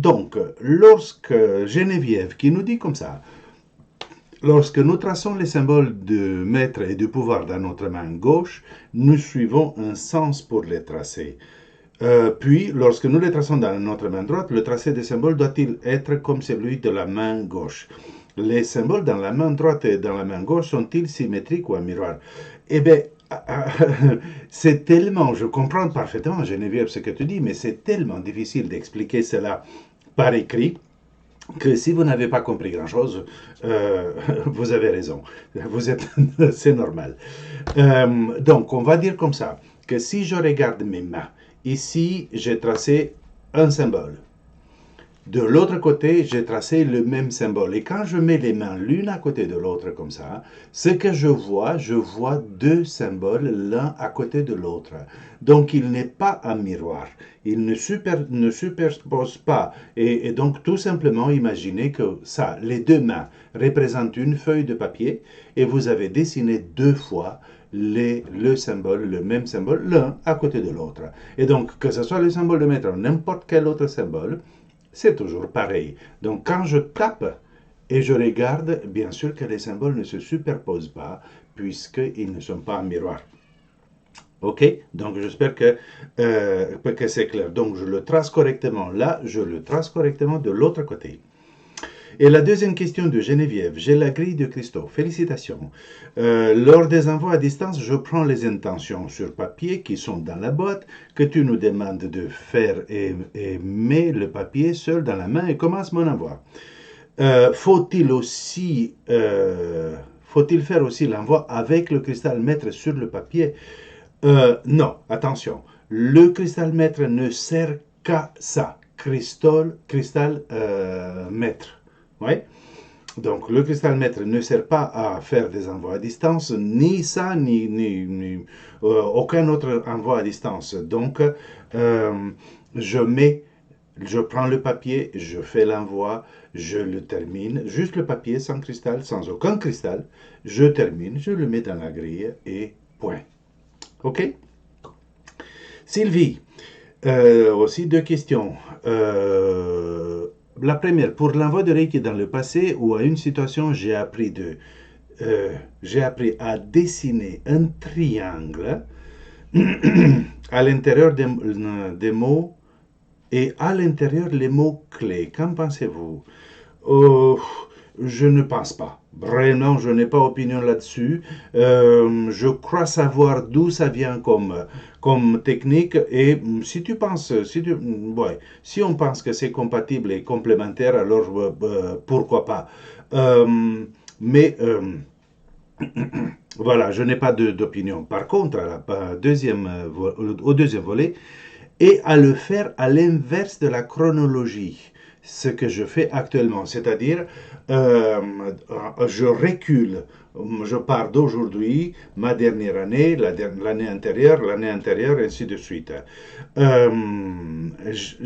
Donc, lorsque Geneviève qui nous dit comme ça, lorsque nous traçons les symboles de maître et de pouvoir dans notre main gauche, nous suivons un sens pour les tracer. Puis, lorsque nous les traçons dans notre main droite, le tracé des symboles doit-il être comme celui de la main gauche? Les symboles dans la main droite et dans la main gauche sont-ils symétriques ou en miroir? Eh bien, c'est tellement, je comprends parfaitement, Geneviève, ce que tu dis, mais c'est tellement difficile d'expliquer cela par écrit que si vous n'avez pas compris grand-chose, vous avez raison. C'est normal. Donc, on va dire comme ça, que si je regarde mes mains, ici, j'ai tracé un symbole. De l'autre côté, j'ai tracé le même symbole. Et quand je mets les mains l'une à côté de l'autre comme ça, ce que je vois deux symboles l'un à côté de l'autre. Donc, il n'est pas un miroir. Il ne superpose pas. Et donc, tout simplement, imaginez que ça, les deux mains représentent une feuille de papier et vous avez dessiné deux fois le symbole, le même symbole, l'un à côté de l'autre. Et donc, que ce soit le symbole de maître ou n'importe quel autre symbole, c'est toujours pareil. Donc quand je tape et je regarde, bien sûr que les symboles ne se superposent pas puisqu'ils ne sont pas en miroir. Ok? Donc j'espère que c'est clair. Donc je le trace correctement là, je le trace correctement de l'autre côté. Et la deuxième question de Geneviève, j'ai la grille de Christophe. Félicitations. Lors des envois à distance, je prends les intentions sur papier qui sont dans la boîte que tu nous demandes de faire et mets le papier seul dans la main et commence mon envoi. Faut-il faire aussi l'envoi avec le cristal maître sur le papier? Non, attention. Le cristal maître ne sert qu'à ça. Cristal maître. Ouais. Donc, le cristal maître ne sert pas à faire des envois à distance, ni ça, ni aucun autre envoi à distance. Donc, je prends le papier, je fais l'envoi, je le termine, juste le papier sans cristal, sans aucun cristal, je termine, je le mets dans la grille et point. OK? Sylvie, aussi deux questions. La première, pour l'envoi de Reiki dans le passé ou à une situation, j'ai appris à dessiner un triangle à l'intérieur des mots et à l'intérieur les mots clés. Qu'en pensez-vous? Je ne pense pas. Vraiment, je n'ai pas opinion là-dessus. Je crois savoir d'où ça vient comme technique. Et si tu penses, si on pense que c'est compatible et complémentaire, alors pourquoi pas. Mais voilà, je n'ai pas d'opinion. Par contre, au deuxième volet, et à le faire à l'inverse de la chronologie, ce que je fais actuellement, c'est-à-dire je recule, je pars d'aujourd'hui, ma dernière année, l'année antérieure, ainsi de suite.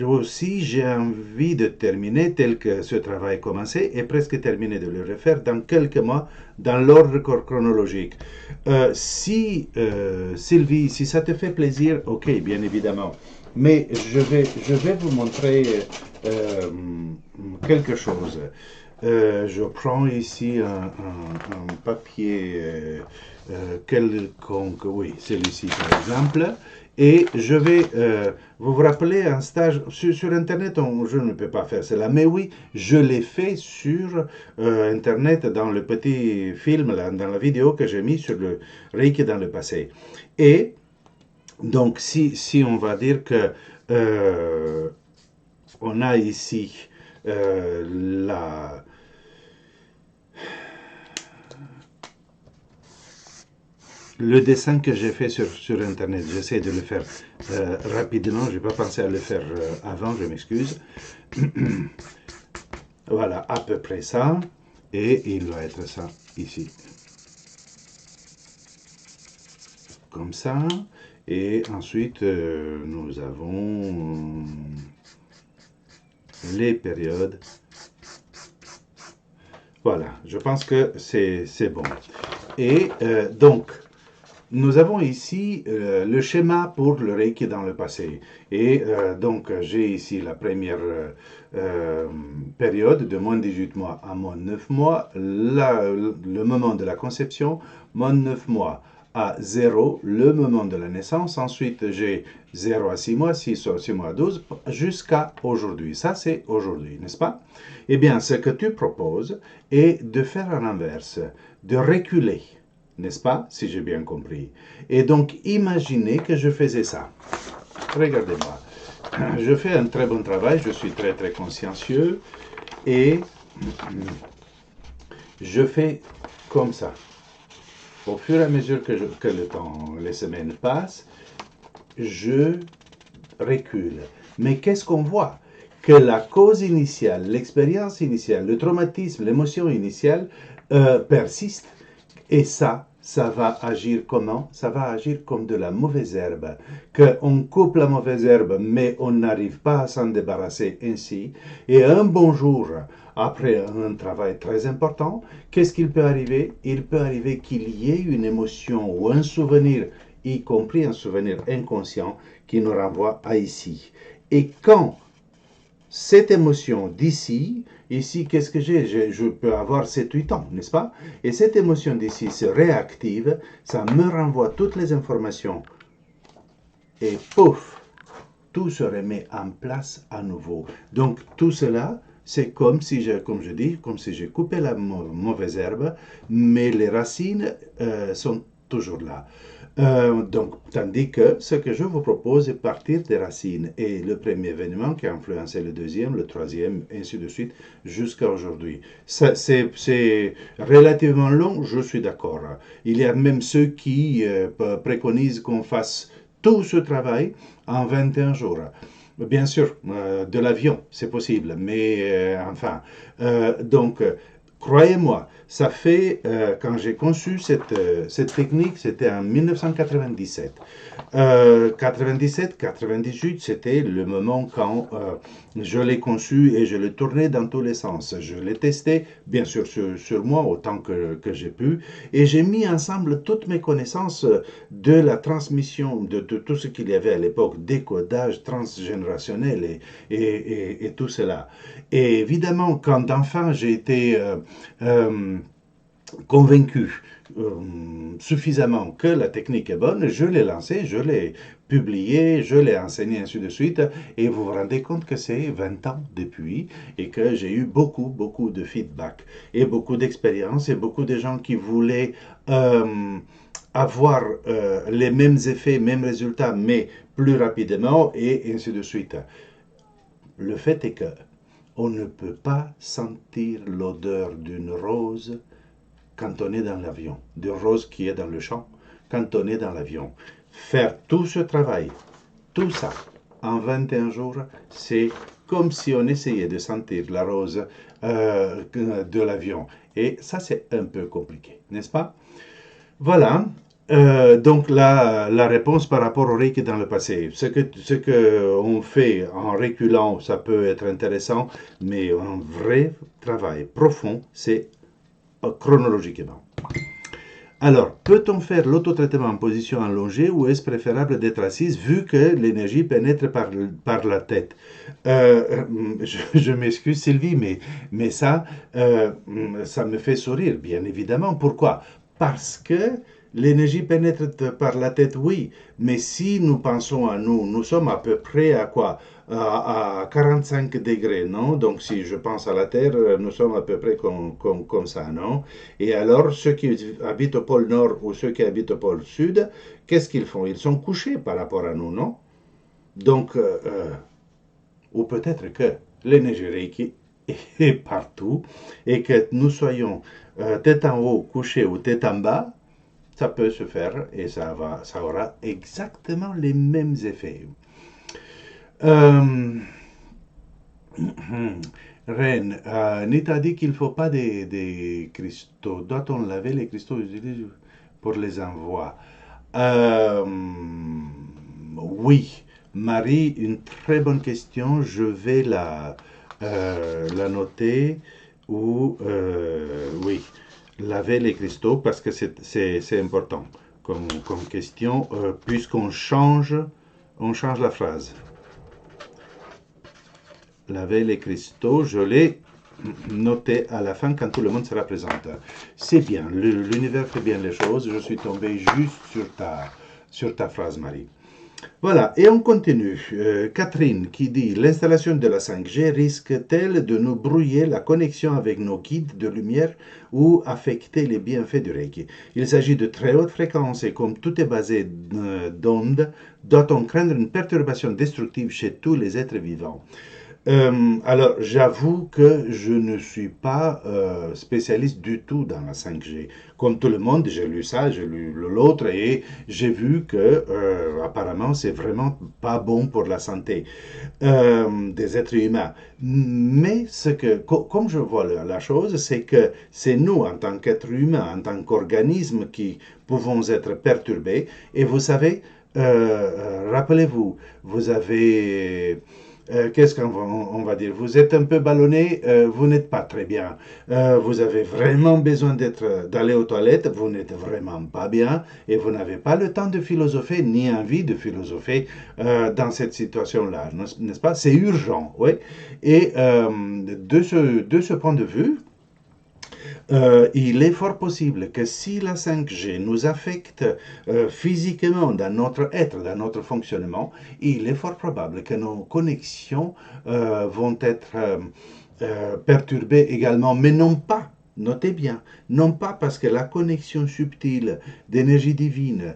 Aussi, j'ai envie de terminer tel que ce travail a commencé et presque terminer de le refaire dans quelques mois dans l'ordre chronologique. Sylvie, si ça te fait plaisir, ok, bien évidemment. Mais je vais vous montrer quelque chose. Je prends ici un papier quelconque, oui, celui-ci par exemple, et je vais vous rappeler un stage sur Internet, je ne peux pas faire cela, mais oui, je l'ai fait sur Internet dans le petit film, là, dans la vidéo que j'ai mis sur le Reiki dans le passé. Et donc, si on va dire que on a ici le dessin que j'ai fait sur Internet, j'essaie de le faire rapidement, je n'ai pas pensé à le faire avant, je m'excuse. Voilà, à peu près ça, et il doit être ça ici. Comme ça. Et ensuite, nous avons les périodes. Voilà, je pense que c'est bon. Et donc, si on va dire que on a ici le dessin que j'ai fait sur Internet, j'essaie de le faire rapidement, je m'excuse. Voilà, à peu près ça. Et ensuite, nous avons les périodes. Voilà, je pense que c'est bon. Et donc, si on va dire que on a ici le dessin que j'ai fait sur Internet, j'essaie de le faire rapidement, je m'excuse. Voilà, je pense que c'est bon. nous avons ici le schéma pour le Reiki dans le passé. Et donc, j'ai ici la première période de moins 18 mois à moins 9 mois, le moment de la conception, moins 9 mois à 0, le moment de la naissance. Ensuite, j'ai 0 à 6 mois, 6 mois à 12, jusqu'à aujourd'hui. Ça, c'est aujourd'hui, n'est-ce pas? Eh bien, ce que tu proposes est de faire à l'inverse, de reculer, n'est-ce pas, si j'ai bien compris. Et donc, imaginez que je faisais ça. Regardez-moi. Je fais un très bon travail, je suis très très consciencieux et je fais comme ça. Au fur et à mesure que le temps, les semaines passent, je recule. Mais qu'est-ce qu'on voit? Que la cause initiale, l'expérience initiale, le traumatisme, l'émotion initiale persiste. Et ça va agir comment? Ça va agir comme de la mauvaise herbe. Qu'on coupe la mauvaise herbe, mais on n'arrive pas à s'en débarrasser ainsi. Et un bon jour, après un travail très important, qu'est-ce qu'il peut arriver? Il peut arriver qu'il y ait une émotion ou un souvenir, y compris un souvenir inconscient, qui nous renvoie à ici. Et quand cette émotion d'ici, ici, qu'est-ce que j'ai? Je peux avoir 7-8 ans, n'est-ce pas? Et cette émotion d'ici se réactive, ça me renvoie toutes les informations. Et pouf, tout se remet en place à nouveau. Donc tout cela, c'est comme si comme je dis, comme si j'ai coupé la mauvaise herbe, mais les racines sont toujours là. Donc, tandis que ce que je vous propose est partir des racines. Et le premier événement qui a influencé le deuxième, le troisième, ainsi de suite, jusqu'à aujourd'hui. C'est relativement long, je suis d'accord. Il y a même ceux qui préconisent qu'on fasse tout ce travail en 21 jours. Bien sûr, de l'avion, c'est possible, mais enfin, donc, croyez-moi, ça fait, quand j'ai conçu cette technique, c'était en 1997. 97-98, c'était le moment quand je l'ai conçu et je l'ai tourné dans tous les sens. Je l'ai testé, bien sûr, sur moi autant que j'ai pu, et j'ai mis ensemble toutes mes connaissances de la transmission, de tout ce qu'il y avait à l'époque, décodage transgénérationnel et tout cela. Et évidemment, quand enfant, j'ai été convaincu suffisamment que la technique est bonne, je l'ai lancé, je l'ai publié, je l'ai enseigné, ainsi de suite, et vous vous rendez compte que c'est 20 ans depuis, et que j'ai eu beaucoup de feedback, et beaucoup d'expérience, et beaucoup de gens qui voulaient avoir les mêmes effets, mêmes résultats, mais plus rapidement, et ainsi de suite. Le fait est que on ne peut pas sentir l'odeur d'une rose quand on est dans l'avion, d'une rose qui est dans le champ, quand on est dans l'avion. Faire tout ce travail, tout ça, en 21 jours, c'est comme si on essayait de sentir la rose de l'avion. Et ça, c'est un peu compliqué, n'est-ce pas? Voilà. Donc la réponse par rapport au Reiki dans le passé. Ce que on fait en reculant, ça peut être intéressant, mais un vrai travail profond, c'est chronologiquement. Alors, peut-on faire l'autotraitement en position allongée ou est-ce préférable d'être assise vu que l'énergie pénètre par la tête? Je m'excuse Sylvie, mais ça me fait sourire, bien évidemment. Pourquoi? Parce que l'énergie pénètre par la tête, oui, mais si nous pensons à nous, nous sommes à peu près à quoi? À 45 degrés, non? Donc si je pense à la Terre, nous sommes à peu près comme ça, non? Et alors, ceux qui habitent au pôle Nord ou ceux qui habitent au pôle Sud, qu'est-ce qu'ils font? Ils sont couchés par rapport à nous, non? Donc, ou peut-être que l'énergie Reiki est partout et que nous soyons tête en haut, couché ou tête en bas, ça peut se faire et ça aura exactement les mêmes effets. Euh, Reine, Nita dit qu'il ne faut pas des cristaux. Doit-on laver les cristaux utilisés pour les envois? Euh, oui, Marie, une très bonne question. Je vais la noter. Ou, oui, laver les cristaux parce que c'est important. comme question, puisqu'on change, on change la phrase. Laver les cristaux, je l'ai noté à la fin quand tout le monde sera présent. C'est bien, l'univers fait bien les choses. Je suis tombé juste sur ta phrase, Marie. Voilà, et on continue. Catherine qui dit: l'installation de la 5G risque-t-elle de nous brouiller la connexion avec nos guides de lumière ou affecter les bienfaits du Reiki? Il s'agit de très hautes fréquences et comme tout est basé d'ondes, doit-on craindre une perturbation destructive chez tous les êtres vivants? Alors, j'avoue que je ne suis pas spécialiste du tout dans la 5G. Comme tout le monde, j'ai lu ça, j'ai lu l'autre et j'ai vu que apparemment c'est vraiment pas bon pour la santé des êtres humains. Mais comme je vois la chose, c'est que c'est nous, en tant qu'êtres humains, en tant qu'organismes, qui pouvons être perturbés. Et vous savez, rappelez-vous, vous avez qu'est-ce qu'on va dire? Vous êtes un peu ballonné, vous n'êtes pas très bien. Vous avez vraiment besoin d'aller aux toilettes, vous n'êtes vraiment pas bien et vous n'avez pas le temps de philosopher ni envie de philosopher dans cette situation-là, n'est-ce pas? C'est urgent, oui. Et de ce point de vue, il est fort possible que si la 5G nous affecte physiquement dans notre être, dans notre fonctionnement, il est fort probable que nos connexions vont être perturbées également, mais non pas. Notez bien, non pas parce que la connexion subtile d'énergie divine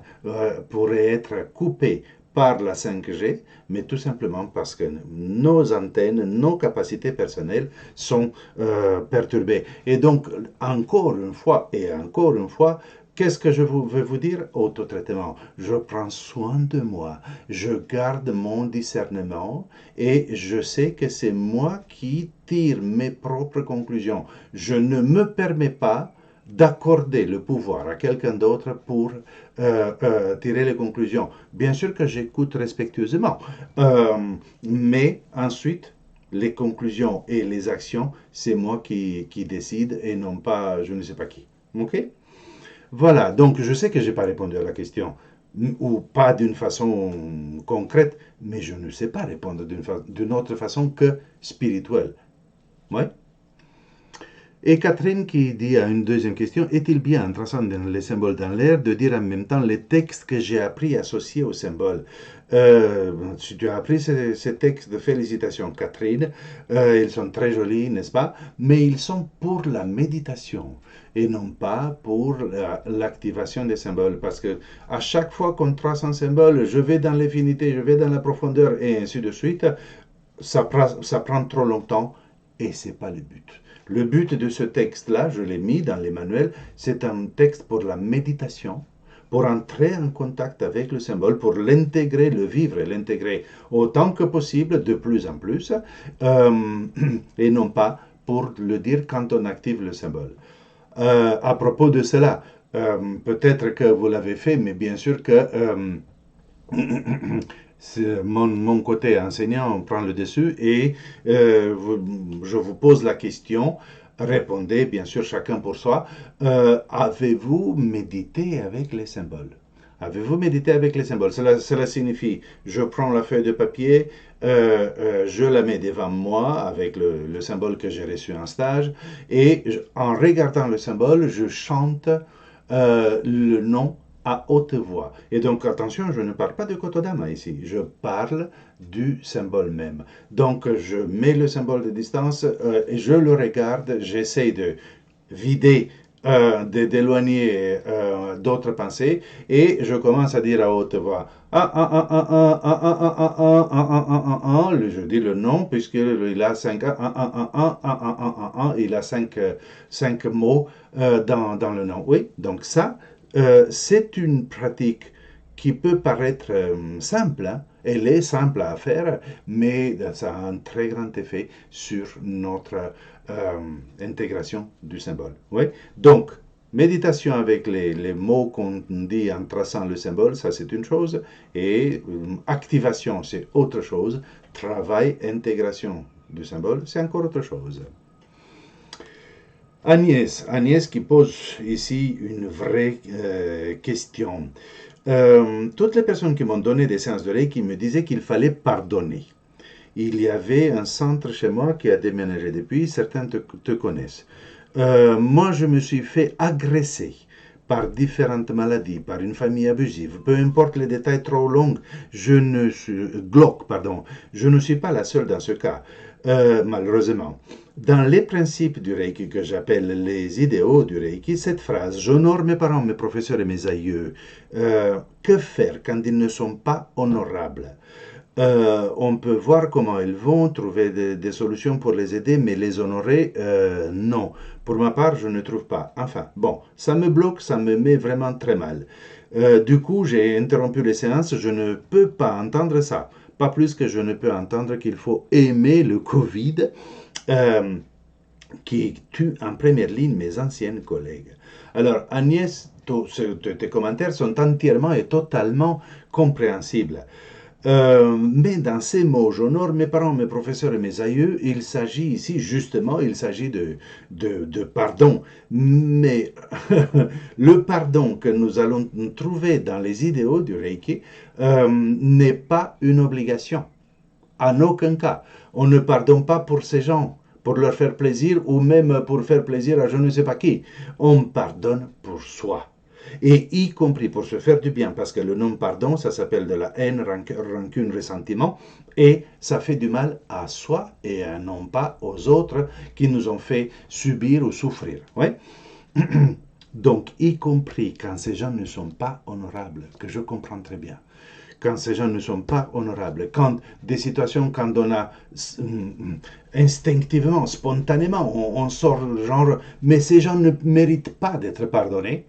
pourrait être coupée par la 5G, mais tout simplement parce que nos antennes, nos capacités personnelles sont perturbées. Et donc, encore une fois, qu'est-ce que je veux vous dire? Autotraitement. Je prends soin de moi, je garde mon discernement et je sais que c'est moi qui tire mes propres conclusions. Je ne me permets pas d'accorder le pouvoir à quelqu'un d'autre pour tirer les conclusions. Bien sûr que j'écoute respectueusement, mais ensuite, les conclusions et les actions, c'est moi qui décide et non pas je ne sais pas qui. Ok? Voilà, donc je sais que je n'ai pas répondu à la question, ou pas d'une façon concrète, mais je ne sais pas répondre d'une autre façon que spirituelle. Ouais? Et Catherine qui dit à une deuxième question: est-il bien, en traçant les symboles dans l'air, de dire en même temps les textes que j'ai appris associés aux symboles? Tu as appris ces textes de félicitations, Catherine. Ils sont très jolis, n'est-ce pas? Mais ils sont pour la méditation et non pas pour l'activation des symboles. Parce que à chaque fois qu'on trace un symbole, je vais dans l'infinité, je vais dans la profondeur et ainsi de suite, ça prend trop longtemps et ce n'est pas le but. Le but de ce texte-là, je l'ai mis dans les manuels, c'est un texte pour la méditation, pour entrer en contact avec le symbole, pour l'intégrer, le vivre et l'intégrer autant que possible, de plus en plus, et non pas pour le dire quand on active le symbole. À propos de cela, peut-être que vous l'avez fait, mais bien sûr que mon côté enseignant prend le dessus et je vous pose la question, répondez bien sûr chacun pour soi. Avez-vous médité avec les symboles? Avez-vous médité avec les symboles? Cela signifie, je prends la feuille de papier, je la mets devant moi avec le symbole que j'ai reçu en stage et en regardant le symbole, je chante le nom à haute voix. Et donc, attention, je ne parle pas de Kotodama ici, je parle du symbole même. Donc, je mets le symbole de distance et je le regarde, j'essaie de vider, d'éloigner d'autres pensées et je commence à dire à haute voix je dis le nom puisqu'il a 5 il a cinq mots dans le nom. Oui, donc ça, c'est une pratique qui peut paraître simple, hein. Elle est simple à faire, mais ça a un très grand effet sur notre intégration du symbole. Oui? Donc, méditation avec les mots qu'on dit en traçant le symbole, ça c'est une chose, et activation c'est autre chose, travail, intégration du symbole, c'est encore autre chose. Agnès qui pose ici une vraie question. Toutes les personnes qui m'ont donné des séances de Reiki me disaient qu'il fallait pardonner. Il y avait un centre chez moi qui a déménagé depuis, certains te connaissent. Moi, je me suis fait agresser par différentes maladies, par une famille abusive, peu importe les détails trop longs, glauques, pardon, je ne suis pas la seule dans ce cas, malheureusement. Dans les principes du Reiki que j'appelle les idéaux du Reiki, cette phrase, j'honore mes parents, mes professeurs et mes aïeux, que faire quand ils ne sont pas honorables? On peut voir comment ils vont trouver des solutions pour les aider, mais les honorer, non. Pour ma part, je ne trouve pas. Enfin, bon, ça me bloque, ça me met vraiment très mal. Du coup, j'ai interrompu les séances, je ne peux pas entendre ça. Pas plus que je ne peux entendre qu'il faut aimer le Covid, euh, qui tue en première ligne mes anciennes collègues. Alors, Agnès, tes commentaires sont entièrement et totalement compréhensibles. Mais dans ces mots, j'honore mes parents, mes professeurs et mes aïeux, il s'agit ici, justement, il s'agit de pardon. Mais le pardon que nous allons trouver dans les idéaux du Reiki n'est pas une obligation. En aucun cas. On ne pardonne pas pour ces gens, pour leur faire plaisir ou même pour faire plaisir à je ne sais pas qui. On pardonne pour soi. Et y compris pour se faire du bien, parce que le non-pardon, ça s'appelle de la haine, rancune, ressentiment, et ça fait du mal à soi et non pas aux autres qui nous ont fait subir ou souffrir. Ouais. Donc, y compris quand ces gens ne sont pas honorables, que je comprends très bien, quand ces gens ne sont pas honorables, quand des situations, quand on a instinctivement, spontanément, on sort genre, mais ces gens ne méritent pas d'être pardonnés.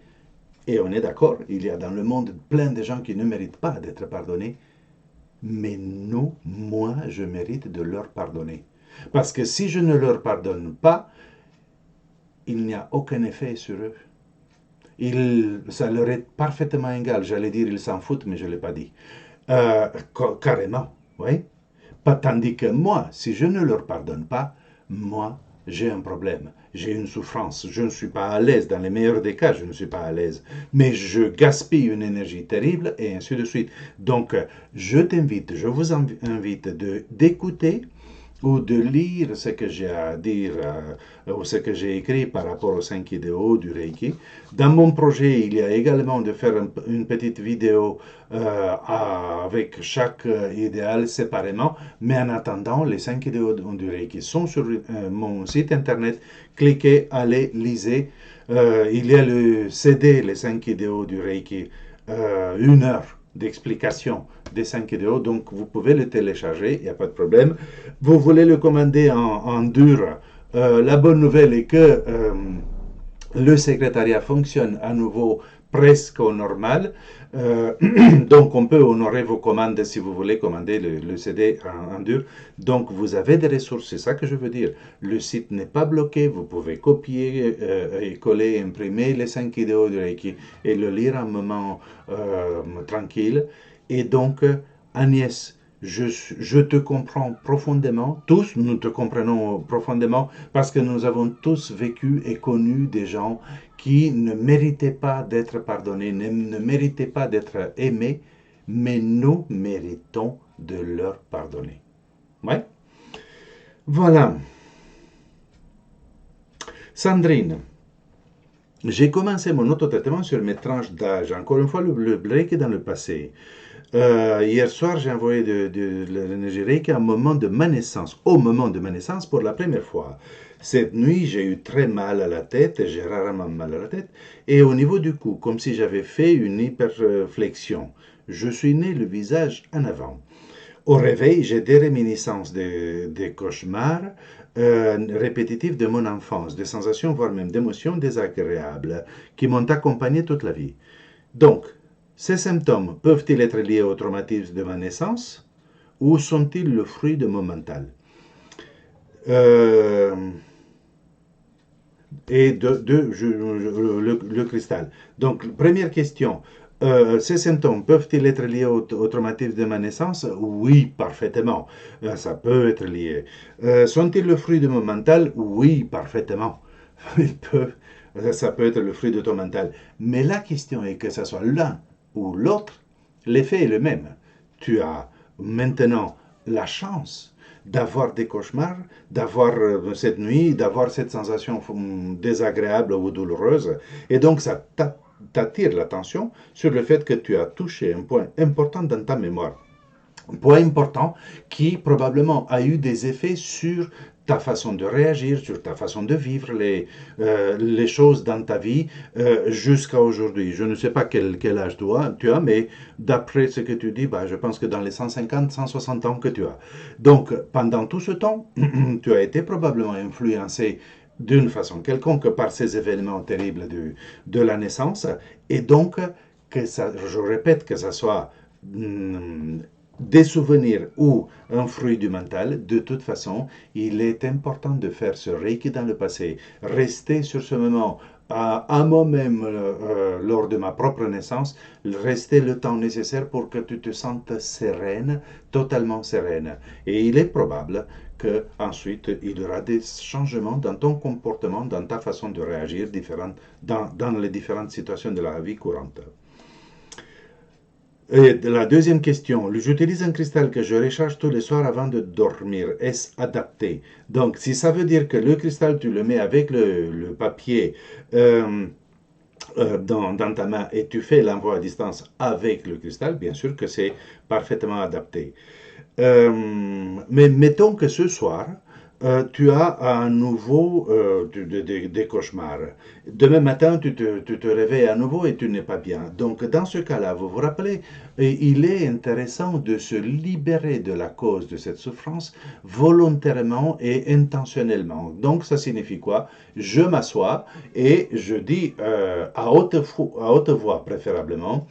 Et on est d'accord, il y a dans le monde plein de gens qui ne méritent pas d'être pardonnés. Mais non, moi, je mérite de leur pardonner. Parce que si je ne leur pardonne pas, il n'y a aucun effet sur eux. Ça leur est parfaitement égal. J'allais dire, ils s'en foutent, mais je ne l'ai pas dit. Carrément, oui. Pas tandis que moi, si je ne leur pardonne pas, moi, j'ai un problème, j'ai une souffrance, je ne suis pas à l'aise, dans les meilleurs des cas, je ne suis pas à l'aise, mais je gaspille une énergie terrible et ainsi de suite. Donc, je t'invite, je vous invite d'écouter ou de lire ce que j'ai à dire ou ce que j'ai écrit par rapport aux 5 idéaux du Reiki. Dans mon projet, il y a également de faire une petite vidéo avec chaque idéal séparément, mais en attendant, les 5 idéaux du Reiki sont sur mon site internet. Cliquez, allez, lisez. Il y a le CD, les 5 idéaux du Reiki, 1 heure d'explication des 5 idéaux, donc vous pouvez le télécharger, il n'y a pas de problème. Vous voulez le commander en dur, la bonne nouvelle est que le secrétariat fonctionne à nouveau presque au normal. Donc on peut honorer vos commandes si vous voulez commander le CD en dur. Donc vous avez des ressources, c'est ça que je veux dire. Le site n'est pas bloqué, vous pouvez copier et coller, imprimer les 5 idéaux de Reiki et le lire un moment tranquille. Et donc Agnès, je te comprends profondément, tous nous te comprenons profondément parce que nous avons tous vécu et connu des gens qui ne méritaient pas d'être pardonnés, ne méritaient pas d'être aimés, mais nous méritons de leur pardonner. Ouais. Voilà. Sandrine, j'ai commencé mon autotraitement sur mes tranches d'âge. Encore une fois, le break est dans le passé. Hier soir, j'ai envoyé de l'énergie Reiki au moment de ma naissance, pour la première fois. Cette nuit, j'ai eu très mal à la tête, j'ai rarement mal à la tête, et au niveau du cou, comme si j'avais fait une hyperflexion. Je suis né le visage en avant. Au réveil, j'ai des réminiscences des cauchemars répétitifs de mon enfance, des sensations, voire même d'émotions désagréables qui m'ont accompagné toute la vie. Donc, ces symptômes peuvent-ils être liés au traumatisme de ma naissance ou sont-ils le fruit de mon mental? Et le cristal. Donc, première question. Ces symptômes peuvent-ils être liés au traumatisme de ma naissance? Oui, parfaitement. Ça peut être lié. Sont-ils le fruit de mon mental? Oui, parfaitement. il peut, ça peut être le fruit de ton mental. Mais la question est que ce soit l'un ou l'autre, l'effet est le même. Tu as maintenant la chance d'avoir des cauchemars, d'avoir cette nuit, d'avoir cette sensation désagréable ou douloureuse. Et donc, ça t'attire l'attention sur le fait que tu as touché un point important dans ta mémoire. Un point important qui probablement a eu des effets sur ta façon de réagir, sur ta façon de vivre les choses dans ta vie jusqu'à aujourd'hui. Je ne sais pas quel âge tu as, mais d'après ce que tu dis, bah, je pense que dans les 150, 160 ans que tu as. Donc, pendant tout ce temps, tu as été probablement influencé d'une façon quelconque par ces événements terribles de la naissance, et donc, que ça, je répète, que ça soit des souvenirs ou un fruit du mental, de toute façon, il est important de faire ce reiki dans le passé, rester sur ce moment. À moi-même, lors de ma propre naissance, rester le temps nécessaire pour que tu te sentes sereine, totalement sereine. Et il est probable qu'ensuite, il y aura des changements dans ton comportement, dans ta façon de réagir dans les différentes situations de la vie courante. Et la deuxième question, j'utilise un cristal que je recharge tous les soirs avant de dormir. Est-ce adapté? Donc, si ça veut dire que le cristal, tu le mets avec le papier dans ta main et tu fais l'envoi à distance avec le cristal, bien sûr que c'est parfaitement adapté. Mais mettons que ce soir, tu as à nouveau des cauchemars. Demain matin, tu te réveilles à nouveau et tu n'es pas bien. Donc, dans ce cas-là, vous vous rappelez, il est intéressant de se libérer de la cause de cette souffrance volontairement et intentionnellement. Donc, ça signifie quoi? Je m'assois et je dis à haute voix préférablement,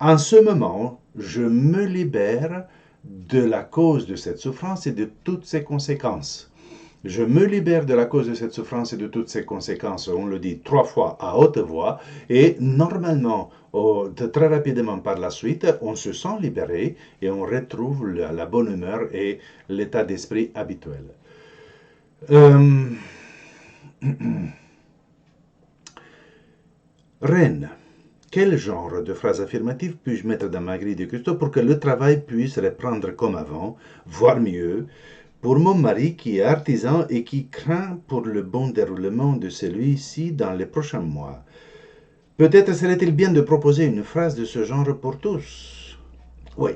en ce moment, je me libère de la cause de cette souffrance et de toutes ses conséquences. Je me libère de la cause de cette souffrance et de toutes ses conséquences. On le dit 3 fois à haute voix. Et normalement, très rapidement par la suite, on se sent libéré et on retrouve la bonne humeur et l'état d'esprit habituel. Reine. Quel genre de phrase affirmative puis-je mettre dans ma grille de cristaux pour que le travail puisse reprendre comme avant, voire mieux, pour mon mari qui est artisan et qui craint pour le bon déroulement de celui-ci dans les prochains mois? Peut-être serait-il bien de proposer une phrase de ce genre pour tous. Oui.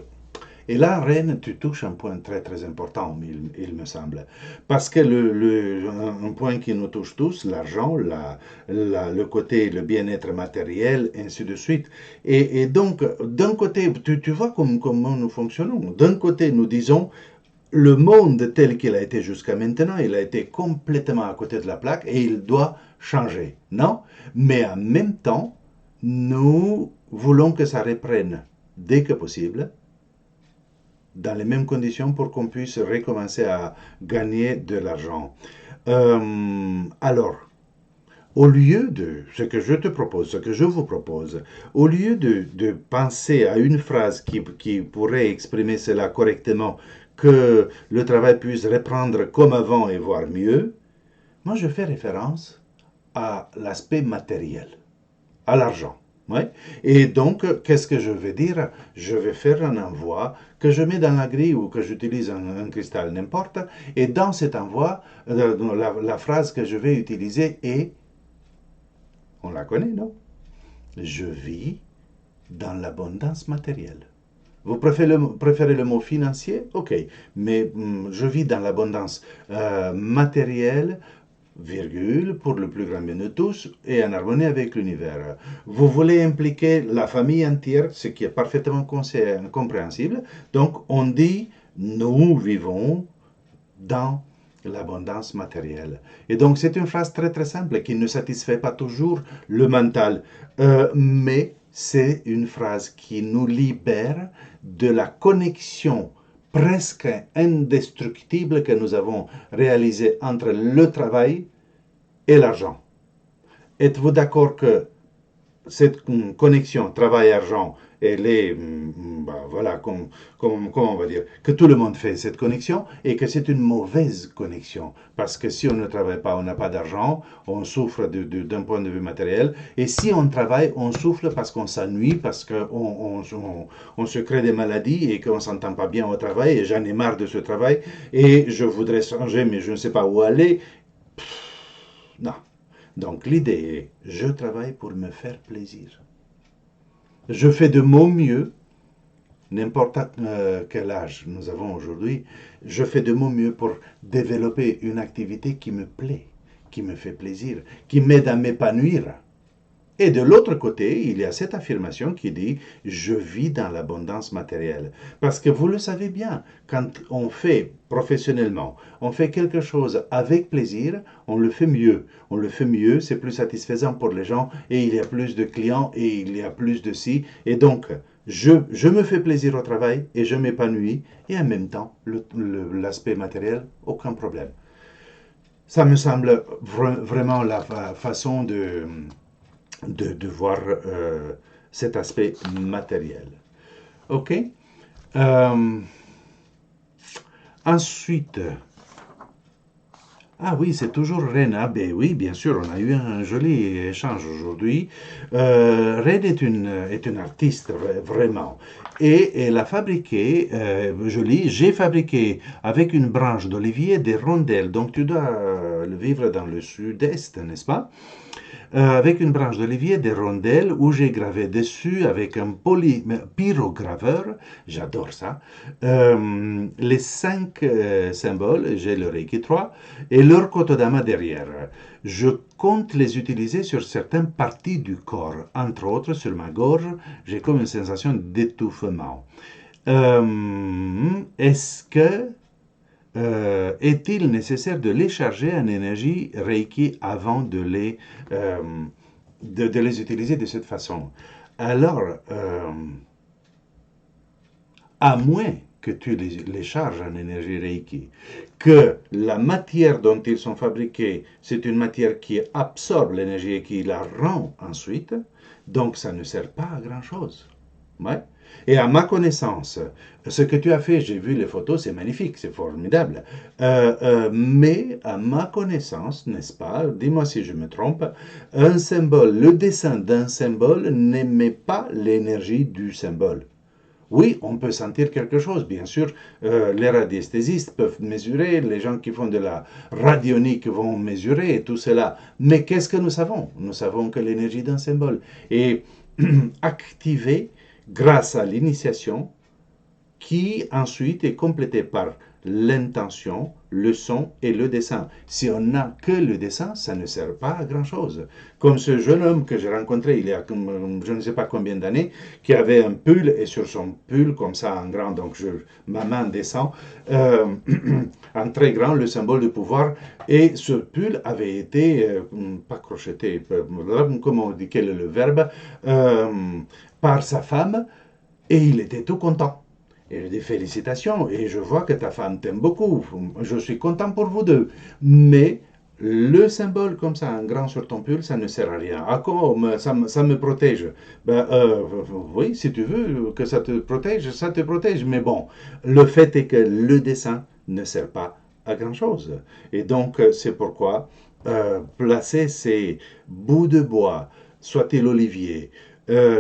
Et là, Reine, tu touches un point très très important, il me semble. Parce que un point qui nous touche tous, l'argent, le côté, le bien-être matériel, ainsi de suite. Et donc, d'un côté, tu vois comment nous fonctionnons. D'un côté, nous disons, le monde tel qu'il a été jusqu'à maintenant, il a été complètement à côté de la plaque et il doit changer. Non? Mais en même temps, nous voulons que ça reprenne dès que possible, dans les mêmes conditions pour qu'on puisse recommencer à gagner de l'argent. Alors, au lieu de ce que je te propose, ce que je vous propose, au lieu de penser à une phrase qui pourrait exprimer cela correctement, que le travail puisse reprendre comme avant et voire mieux, moi je fais référence à l'aspect matériel, à l'argent. Ouais. Et donc, qu'est-ce que je vais dire? Je vais faire un envoi que je mets dans la grille ou que j'utilise un cristal, n'importe. Et dans cet envoi, la phrase que je vais utiliser est, on la connaît, non? Je vis dans l'abondance matérielle. Vous préférez le mot financier? Ok, mais je vis dans l'abondance matérielle, virgule, pour le plus grand bien de tous, et en harmonie avec l'univers. Vous voulez impliquer la famille entière, ce qui est parfaitement compréhensible. Donc, on dit, nous vivons dans l'abondance matérielle. Et donc, c'est une phrase très très simple qui ne satisfait pas toujours le mental, mais c'est une phrase qui nous libère de la connexion presque indestructible que nous avons réalisée entre le travail et l'argent. Êtes-vous d'accord que cette connexion travail-argent, elle est, voilà, comment on va dire, que tout le monde fait cette connexion et que c'est une mauvaise connexion. Parce que si on ne travaille pas, on n'a pas d'argent, on souffre d'un point de vue matériel. Et si on travaille, on souffre parce qu'on s'ennuie, parce qu'on se crée des maladies et qu'on ne s'entend pas bien au travail. Et j'en ai marre de ce travail et je voudrais changer, mais je ne sais pas où aller. Non. Donc l'idée est, je travaille pour me faire plaisir. Je fais de mon mieux, n'importe quel âge nous avons aujourd'hui, je fais de mon mieux pour développer une activité qui me plaît, qui me fait plaisir, qui m'aide à m'épanouir. Et de l'autre côté, il y a cette affirmation qui dit je vis dans l'abondance matérielle. Parce que vous le savez bien, quand on fait professionnellement, on fait quelque chose avec plaisir, on le fait mieux. On le fait mieux, c'est plus satisfaisant pour les gens et il y a plus de clients et il y a plus de ci. Et donc, je me fais plaisir au travail et je m'épanouis et en même temps, l'aspect matériel, aucun problème. Ça me semble vraiment la façon de voir cet aspect matériel. OK. Euh, ensuite, ah oui, c'est toujours Rena. Ben oui, bien sûr, on a eu un joli échange aujourd'hui. Ren est une artiste, vraiment. Et elle a fabriqué, j'ai fabriqué avec une branche d'olivier des rondelles. Donc tu dois le vivre dans le sud-est, n'est-ce pas? Avec une branche d'olivier, des rondelles où j'ai gravé dessus avec un pyrograveur, j'adore ça, les 5 symboles, j'ai le Reiki 3, et leur Kotodama derrière. Je compte les utiliser sur certaines parties du corps, entre autres sur ma gorge, j'ai comme une sensation d'étouffement. Est-ce que est-il nécessaire de les charger en énergie Reiki avant euh, de les utiliser de cette façon? Alors, à moins que tu les charges en énergie Reiki, que la matière dont ils sont fabriqués, c'est une matière qui absorbe l'énergie et qui la rend ensuite, donc ça ne sert pas à grand-chose. Ouais. Et à ma connaissance, ce que tu as fait, j'ai vu les photos, c'est magnifique, c'est formidable. Mais à ma connaissance, n'est-ce pas, dis-moi si je me trompe, un symbole, le dessin d'un symbole n'émet pas l'énergie du symbole. Oui, on peut sentir quelque chose, bien sûr. Les radiesthésistes peuvent mesurer, les gens qui font de la radionique vont mesurer et tout cela. Mais qu'est-ce que nous savons? Nous savons que l'énergie d'un symbole est activée grâce à l'initiation qui ensuite est complétée par l'intention, le son et le dessin. Si on n'a que le dessin, ça ne sert pas à grand-chose. Comme ce jeune homme que j'ai rencontré il y a je ne sais pas combien d'années, qui avait un pull et sur son pull, comme ça en grand, donc ma main descend, en très grand, le symbole de pouvoir. Et ce pull avait été, pas crocheté, comment on dit, quel est le verbe, par sa femme, et il était tout content. Et je dis félicitations, et je vois que ta femme t'aime beaucoup. Je suis content pour vous deux. Mais le symbole comme ça, un grand sur ton pull, ça ne sert à rien. Ah, comment ça me protège? Ben, oui, si tu veux que ça te protège. Mais bon, le fait est que le dessin ne sert pas à grand-chose. Et donc, c'est pourquoi placer ces bouts de bois, soit-il olivier,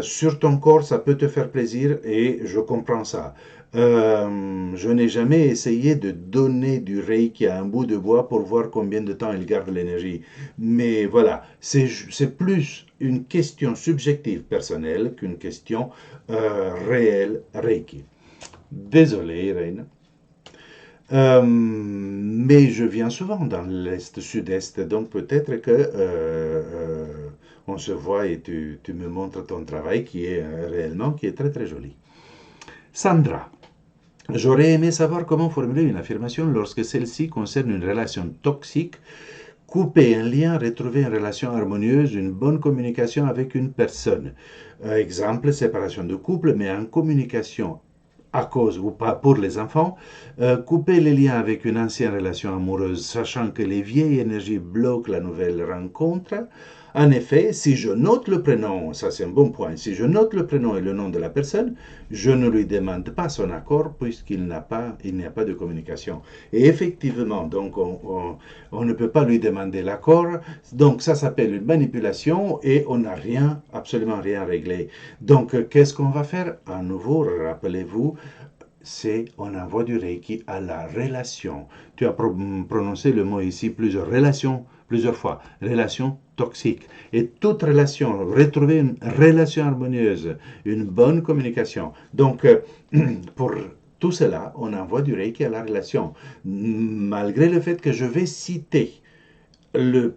sur ton corps, ça peut te faire plaisir et je comprends ça. Je n'ai jamais essayé de donner du reiki à un bout de bois pour voir combien de temps il garde l'énergie. Mais voilà, c'est plus une question subjective personnelle qu'une question réelle reiki. Désolé, Reine. Mais je viens souvent dans l'Est-Sud-Est, donc peut-être que on se voit et tu me montres ton travail qui est réellement, qui est très très joli. Sandra, j'aurais aimé savoir comment formuler une affirmation lorsque celle-ci concerne une relation toxique, couper un lien, retrouver une relation harmonieuse, une bonne communication avec une personne. Exemple, séparation de couple, mais en communication à cause ou pas pour les enfants, couper les liens avec une ancienne relation amoureuse, sachant que les vieilles énergies bloquent la nouvelle rencontre, En effet, si je note le prénom, ça c'est un bon point, si je note le prénom et le nom de la personne, je ne lui demande pas son accord puisqu'il n'y a pas de communication. Et effectivement, donc on ne peut pas lui demander l'accord, donc ça s'appelle une manipulation et on n'a rien, absolument rien réglé. Donc qu'est-ce qu'on va faire? À nouveau, rappelez-vous, c'est on envoie du Reiki à la relation. Tu as prononcé le mot ici plusieurs fois. Relation toxique. Et toute relation, retrouver une relation harmonieuse, une bonne communication. Donc, pour tout cela, on envoie du Reiki à la relation. Malgré le fait que je vais citer le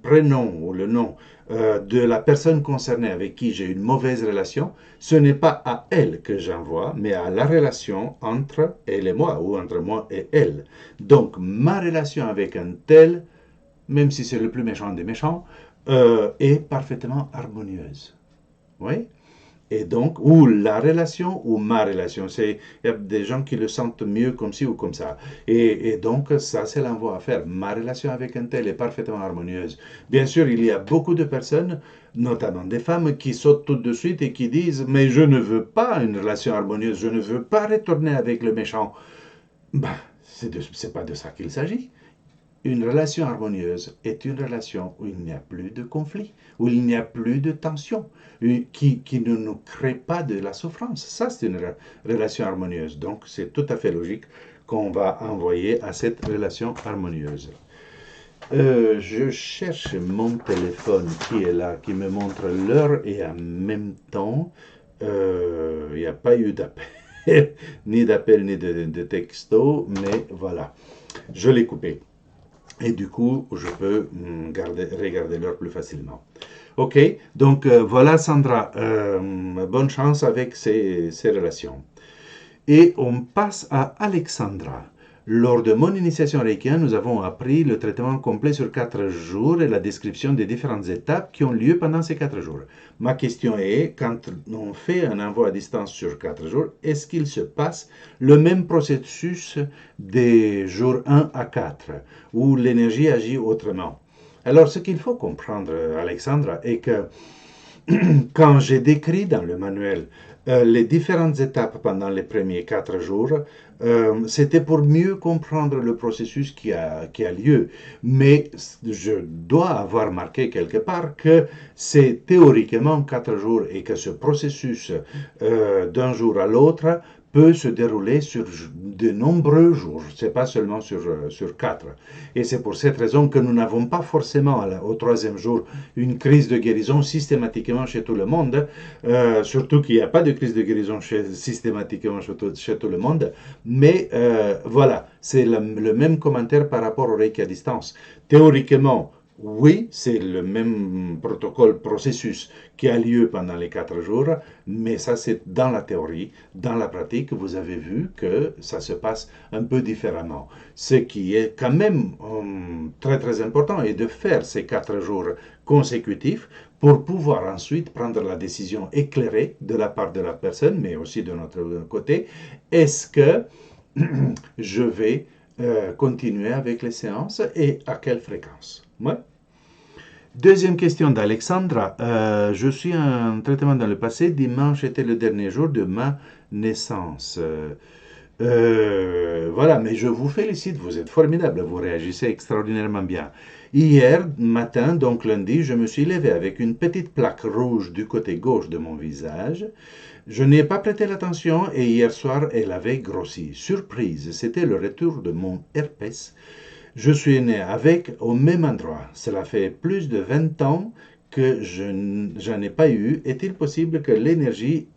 prénom ou le nom de la personne concernée avec qui j'ai une mauvaise relation, ce n'est pas à elle que j'envoie, mais à la relation entre elle et moi, ou entre moi et elle. Donc, ma relation avec un tel, même si c'est le plus méchant des méchants, est parfaitement harmonieuse. Oui? Et donc, ou la relation ou ma relation. Il y a des gens qui le sentent mieux comme ci ou comme ça. Et donc, ça, c'est l'envoi à faire. Ma relation avec un tel est parfaitement harmonieuse. Bien sûr, il y a beaucoup de personnes, notamment des femmes, qui sautent tout de suite et qui disent, mais je ne veux pas une relation harmonieuse, je ne veux pas retourner avec le méchant. Ben, c'est pas de ça qu'il s'agit. Une relation harmonieuse est une relation où il n'y a plus de conflit, où il n'y a plus de tension, qui ne nous crée pas de la souffrance. Ça, c'est une relation harmonieuse. Donc, c'est tout à fait logique qu'on va envoyer à cette relation harmonieuse. Je cherche mon téléphone qui est là, qui me montre l'heure et en même temps, il n'y a pas eu d'appel, ni d'appel, ni de texto, mais voilà, je l'ai coupé. Et du coup, je peux regarder l'heure plus facilement. Ok, donc voilà Sandra, bonne chance avec ces relations. Et on passe à Alexandra. Lors de mon initiation reikienne, nous avons appris le traitement complet sur 4 jours et la description des différentes étapes qui ont lieu pendant ces 4 jours. Ma question est, quand on fait un envoi à distance sur 4 jours, est-ce qu'il se passe le même processus des jours 1 à 4, où l'énergie agit autrement? Alors, ce qu'il faut comprendre, Alexandra, est que quand j'ai décrit dans le manuel les différentes étapes pendant les premiers 4 jours, c'était pour mieux comprendre le processus qui a lieu. Mais je dois avoir marqué quelque part que c'est théoriquement 4 jours et que ce processus d'un jour à l'autre peut se dérouler sur de nombreux jours, c'est pas seulement sur 4. Et c'est pour cette raison que nous n'avons pas forcément au 3e jour une crise de guérison systématiquement chez tout le monde, surtout qu'il n'y a pas de crise de guérison systématiquement chez tout le monde, mais voilà, c'est le même commentaire par rapport au Reiki à distance. Théoriquement, oui, c'est le même protocole, processus qui a lieu pendant les 4 jours, mais ça c'est dans la théorie. Dans la pratique, vous avez vu que ça se passe un peu différemment. Ce qui est quand même très très important est de faire ces 4 jours consécutifs pour pouvoir ensuite prendre la décision éclairée de la part de la personne, mais aussi de notre côté. Est-ce que je vais continuer avec les séances et à quelle fréquence? Ouais. Deuxième question d'Alexandra. Je suis en traitement dans le passé. Dimanche était le dernier jour de ma naissance. Voilà, mais je vous félicite, vous êtes formidable, vous réagissez extraordinairement bien. Hier matin, donc lundi, je me suis levé avec une petite plaque rouge du côté gauche de mon visage. Je n'y ai pas prêté l'attention et hier soir, elle avait grossi. Surprise, c'était le retour de mon herpès. Je suis né avec au même endroit. Cela fait plus de 20 ans que j'en ai pas eu. Est-il possible que l'énergie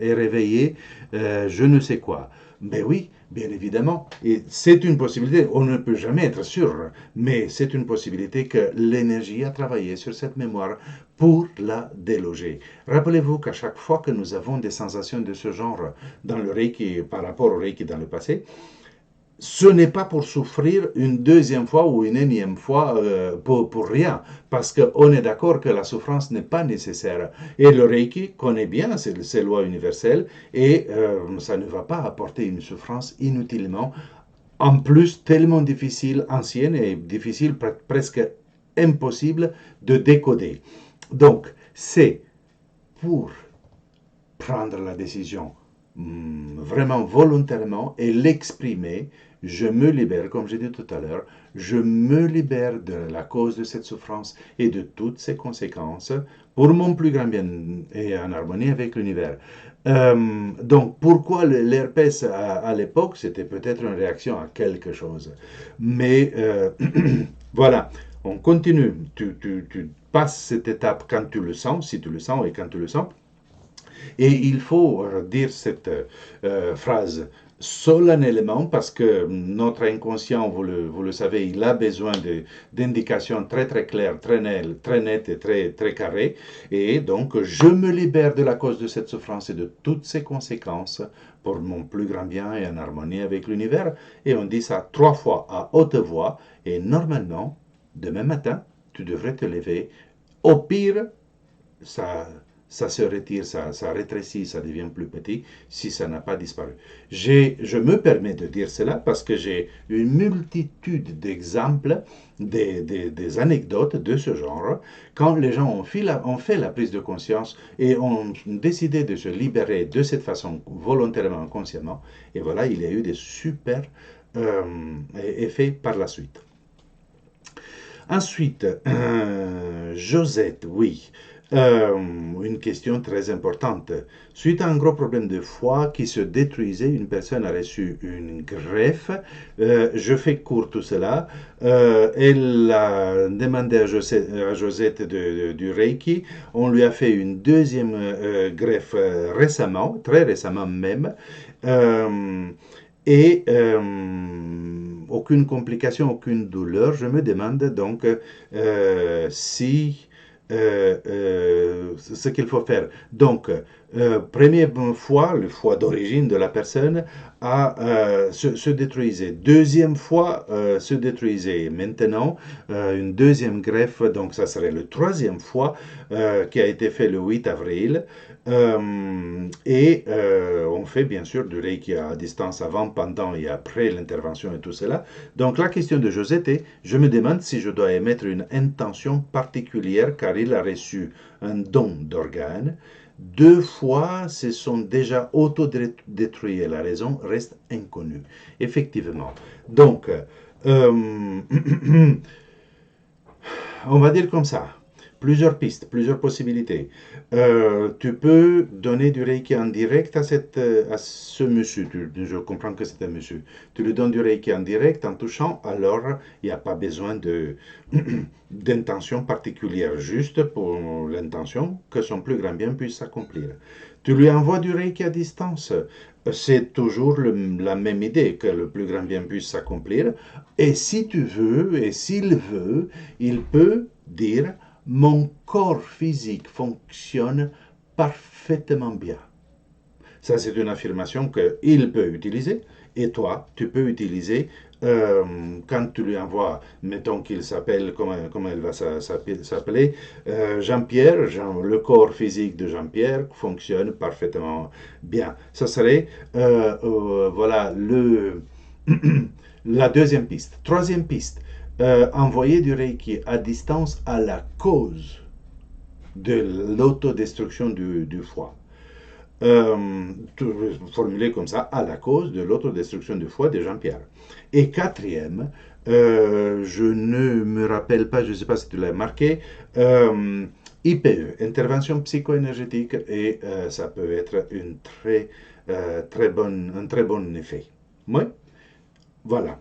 ait réveillé je ne sais quoi? Ben oui, bien évidemment. Et c'est une possibilité. On ne peut jamais être sûr, mais c'est une possibilité que l'énergie a travaillé sur cette mémoire pour la déloger. Rappelez-vous qu'à chaque fois que nous avons des sensations de ce genre dans le Reiki par rapport au Reiki dans le passé, ce n'est pas pour souffrir une deuxième fois ou une énième fois pour rien, parce qu'on est d'accord que la souffrance n'est pas nécessaire. Et le Reiki connaît bien ces lois universelles et ça ne va pas apporter une souffrance inutilement, en plus tellement difficile, ancienne et difficile presque impossible de décoder. Donc, c'est pour prendre la décision vraiment volontairement et l'exprimer, je me libère, comme j'ai dit tout à l'heure, je me libère de la cause de cette souffrance et de toutes ses conséquences pour mon plus grand bien et en harmonie avec l'univers. Donc, pourquoi l'herpès à l'époque, c'était peut-être une réaction à quelque chose. Mais voilà, on continue. Tu passes cette étape quand tu le sens, si tu le sens et quand tu le sens. Et il faut dire cette phrase solennellement parce que notre inconscient, vous le savez, il a besoin d'indications très très claires, très nettes et très, très carrées. Et donc, je me libère de la cause de cette souffrance et de toutes ses conséquences pour mon plus grand bien et en harmonie avec l'univers. Et on dit ça 3 fois à haute voix. Et normalement, demain matin, tu devrais te lever. Au pire, ça, ça se retire, ça rétrécit, ça devient plus petit si ça n'a pas disparu. Je me permets de dire cela parce que j'ai une multitude d'exemples, des anecdotes de ce genre, quand les gens ont fait la prise de conscience et ont décidé de se libérer de cette façon volontairement, consciemment, et voilà, il y a eu des super effets par la suite. Ensuite, Josette, oui. Une question très importante. Suite à un gros problème de foie qui se détruisait, une personne a reçu une greffe. Je fais court tout cela. Elle a demandé à Josette du Reiki. On lui a fait une deuxième greffe récemment, très récemment même. Et aucune complication, aucune douleur. Je me demande donc si ce qu'il faut faire. Donc, première fois, le foie d'origine de la personne se détruisait. Deuxième fois, se détruisait. Maintenant, une deuxième greffe, donc ça serait le troisième fois qui a été fait le 8 avril. On fait bien sûr du Reiki à distance avant, pendant et après l'intervention et tout cela. Donc la question de Josette est, je me demande si je dois émettre une intention particulière car il a reçu un don d'organes. 2 fois se sont déjà autodétruits et la raison reste inconnue. Effectivement. Donc, on va dire comme ça. Plusieurs pistes, plusieurs possibilités. Tu peux donner du Reiki en direct à ce monsieur. Je comprends que c'est un monsieur. Tu lui donnes du Reiki en direct en touchant, alors il n'y a pas besoin d'intention particulière, juste pour l'intention que son plus grand bien puisse s'accomplir. Tu lui envoies du Reiki à distance. C'est toujours la même idée, que le plus grand bien puisse s'accomplir. Et si tu veux, et s'il veut, il peut dire mon corps physique fonctionne parfaitement bien. Ça, c'est une affirmation qu'il peut utiliser et toi, tu peux utiliser quand tu lui envoies, mettons qu'il s'appelle, comment elle va s'appeler, Jean-Pierre, le corps physique de Jean-Pierre fonctionne parfaitement bien. Ça serait, voilà, la deuxième piste. Troisième piste, envoyer du Reiki à distance à la cause de l'autodestruction du foie. Formulé comme ça, à la cause de l'autodestruction du foie de Jean-Pierre. Et quatrième, je ne me rappelle pas, je ne sais pas si tu l'as marqué, IPE, intervention psycho-énergétique, et ça peut être un très bon effet. Oui, voilà.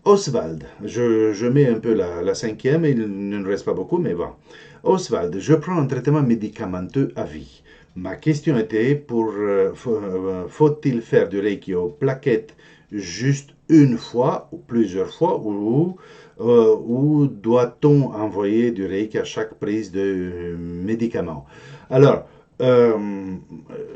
Oswald, je mets un peu la cinquième, il ne reste pas beaucoup, mais bon. Oswald, je prends un traitement médicamenteux à vie. Ma question était faut-il faire du Reiki aux plaquettes juste une fois ou plusieurs fois ou doit-on envoyer du Reiki à chaque prise de médicament? Alors,